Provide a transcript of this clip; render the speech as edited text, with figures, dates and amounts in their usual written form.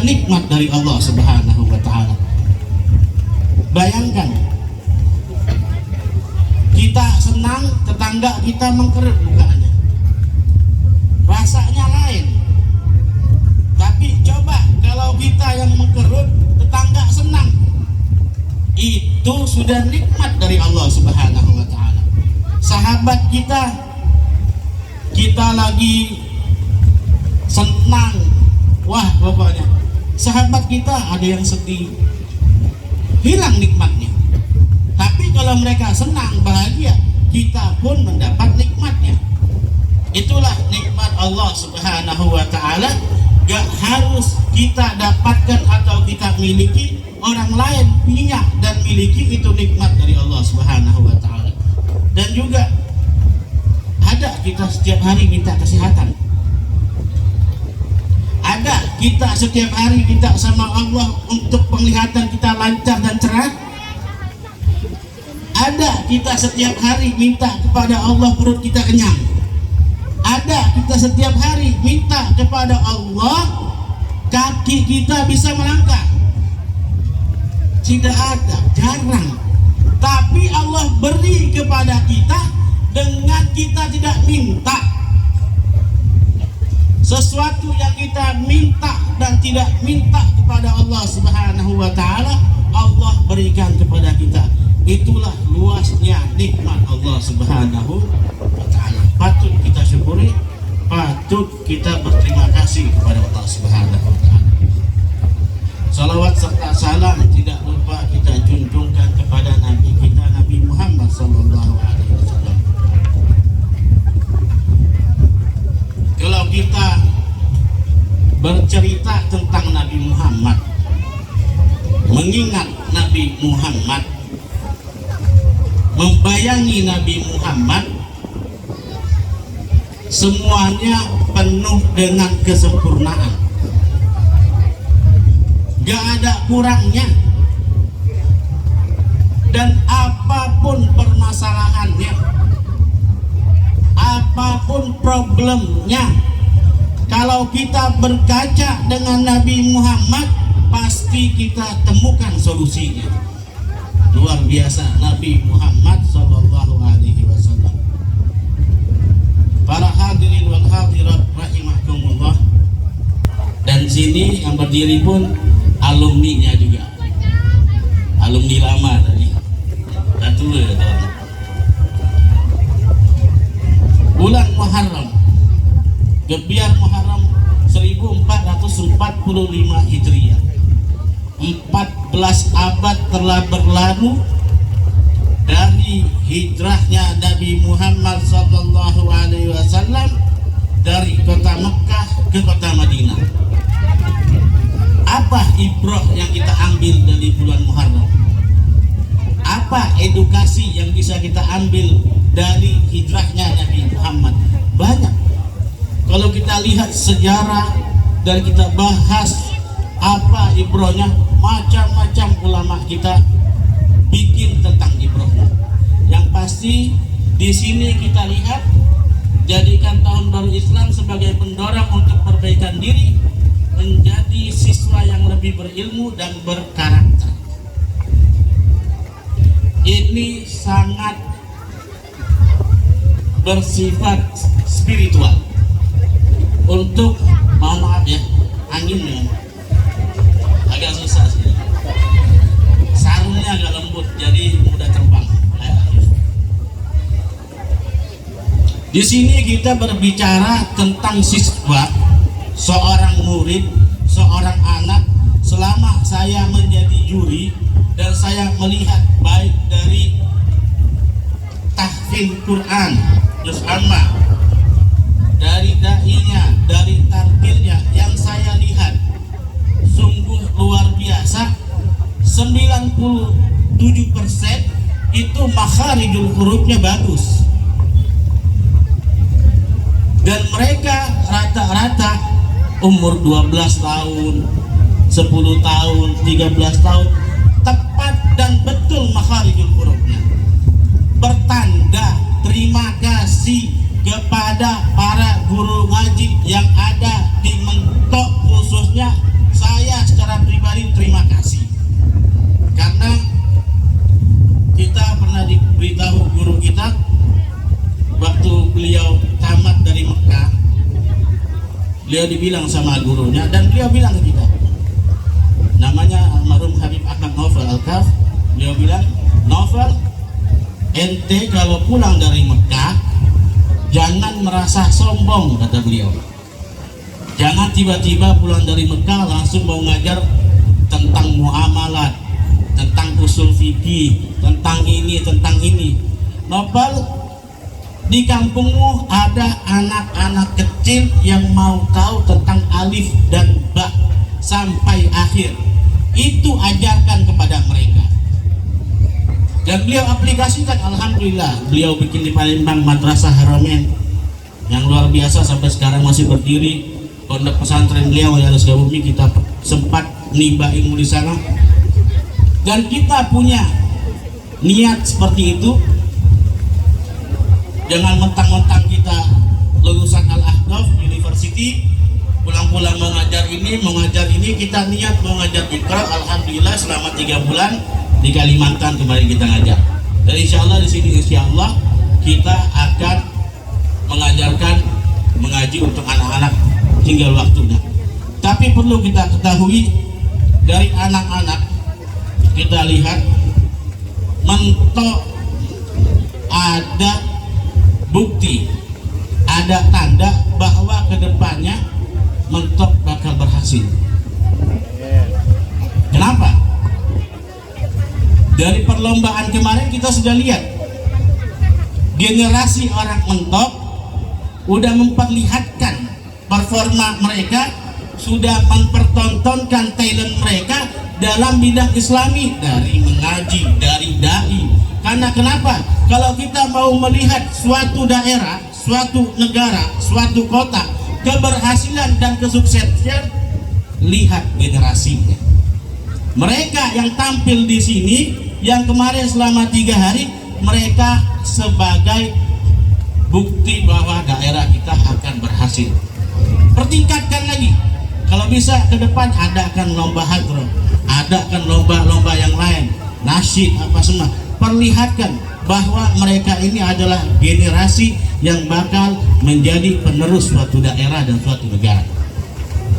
nikmat dari Allah Subhanahu wa Ta'ala. Bayangkan, kita senang, tetangga kita mengkerut mukanya, rasanya lain. Tapi coba kalau kita yang mengkerut, tetangga senang, itu sudah nikmat dari Allah Subhanahu wa Ta'ala. Sahabat kita lagi senang, wah pokoknya sahabat kita ada yang sedih, hilang nikmatnya. Tapi kalau mereka senang, bahagia, kita pun mendapat nikmatnya. Itulah nikmat Allah Subhanahu wa Ta'ala. Gak harus kita dapatkan atau kita miliki, orang lain punya dan miliki, itu nikmat dari Allah Subhanahu wa Ta'ala. Dan juga ada kita setiap hari minta kesehatan, ada kita setiap hari minta sama Allah untuk penglihatan kita lancar dan cerah, ada kita setiap hari minta kepada Allah perut kita kenyang, ada kita setiap hari minta kepada Allah kaki kita bisa melangkah. Tidak ada, jarang. Tapi Allah beri kepada kita dengan kita tidak minta. Sesuatu yang kita minta dan tidak minta kepada Allah Subhanahu wa Ta'ala, Allah berikan kepada kita. Itulah luasnya nikmat Allah Subhanahu wa Ta'ala. Patut kita syukuri, patut kita berterima kasih kepada Allah Subhanahu wa Ta'ala. Salawat serta salam tidak lupa kita junjungkan kepada Nabi kita, Nabi Muhammad sallallahu alaihi wasallam. Kalau kita bercerita tentang Nabi Muhammad, mengingat Nabi Muhammad, membayangi Nabi Muhammad, semuanya penuh dengan kesempurnaan. Gak ada kurangnya. Dan apapun permasalahannya, apapun problemnya, kalau kita berkaca dengan Nabi Muhammad, pasti kita temukan solusinya. Luar biasa Nabi Muhammad sallallahu alaihi wasallam. Para hadirin wal hadirat rahimakumullah. Dan sini yang berdiri pun alumninya juga, alumni lama tadi, satu bulan Muharram, Gebiar Muharram 1445 Hijriah, 14 abad telah berlalu dari hijrahnya Nabi Muhammad sallallahu alaihi wasallam dari kota Mekah ke kota Madinah. Apa ibrah yang kita ambil dari bulan Muharram? Apa edukasi yang bisa kita ambil dari hijrahnya Nabi Muhammad? Banyak. Kalau kita lihat sejarah dan kita bahas apa ibrahnya, macam-macam ulama kita bikin tentang ibrahnya. Yang pasti di sini kita lihat, jadikan tahun baru Islam sebagai pendorong untuk perbaikan diri, menjadi siswa yang lebih berilmu dan berkarakter. Ini sangat bersifat spiritual. Untuk, mohon maaf ya, anginnya agak susah sih. Sarungnya agak lembut, jadi mudah terbang. Di sini kita berbicara tentang siswa, seorang murid, seorang anak. Selama saya menjadi juri dan saya melihat baik dari tahfidz Quran, juz amma, dari da'inya, dari tartilnya, yang saya lihat sungguh luar biasa. 97% itu makharijul hurufnya bagus. Dan mereka rata-rata umur 12 tahun, 10 tahun, 13 tahun, tepat dan betul makharijul hurufnya. Bertanda terima kasih kepada para guru ngaji yang ada di Mentok, khususnya saya dari terima kasih, karena kita pernah diberitahu guru kita waktu beliau tamat dari Mekah, beliau dibilang sama gurunya, dan beliau bilang ke kita, namanya almarhum Habib Ahmad Naufal Al-Kaf, beliau bilang, Naufal, ente kalau pulang dari Mekah jangan merasa sombong, kata beliau. Jangan tiba-tiba pulang dari Mekah langsung mau ngajar tentang muamalat, tentang usul fikih, tentang ini, tentang ini. Naufal, di kampungmu ada anak-anak kecil yang mau tahu tentang alif dan ba sampai akhir. Itu ajarkan kepada mereka. Dan beliau aplikasikan, alhamdulillah. Beliau bikin di Palembang Madrasah Haramain yang luar biasa, sampai sekarang masih berdiri. Pondok pesantren beliau ya Sukabumi, kita sempat nimba ilmu di sana. Dan kita punya niat seperti itu. Jangan mentang-mentang kita lulusan Al-Ahdaf University, pulang-pulang mau ngajar ini, kita niat mau ngajar Iqra. Alhamdulillah selama 3 bulan di Kalimantan kemarin kita ngajar. Dan insya Allah di sini insya Allah kita akan mengajarkan mengaji untuk anak-anak tinggal waktunya. Tapi perlu kita ketahui, dari anak-anak kita lihat mentok ada bukti, ada tanda bahwa kedepannya mentok bakal berhasil. Kenapa? Dari perlombaan kemarin kita sudah lihat generasi orang mentok udah memperlihatkan performa mereka, sudah mempertontonkan talent mereka dalam bidang islami, dari mengaji, dari dai. Karena kenapa? Kalau kita mau melihat suatu daerah, suatu negara, suatu kota, keberhasilan dan kesuksesan, lihat generasinya. Mereka yang tampil di sini, yang kemarin selama 3 hari, mereka sebagai bukti bahwa daerah kita akan berhasil. Pertingkatkan lagi, kalau bisa ke depan adakan lomba hadroh, adakan lomba-lomba yang lain, nasyid apa semua. Perlihatkan bahwa mereka ini adalah generasi yang bakal menjadi penerus suatu daerah dan suatu negara.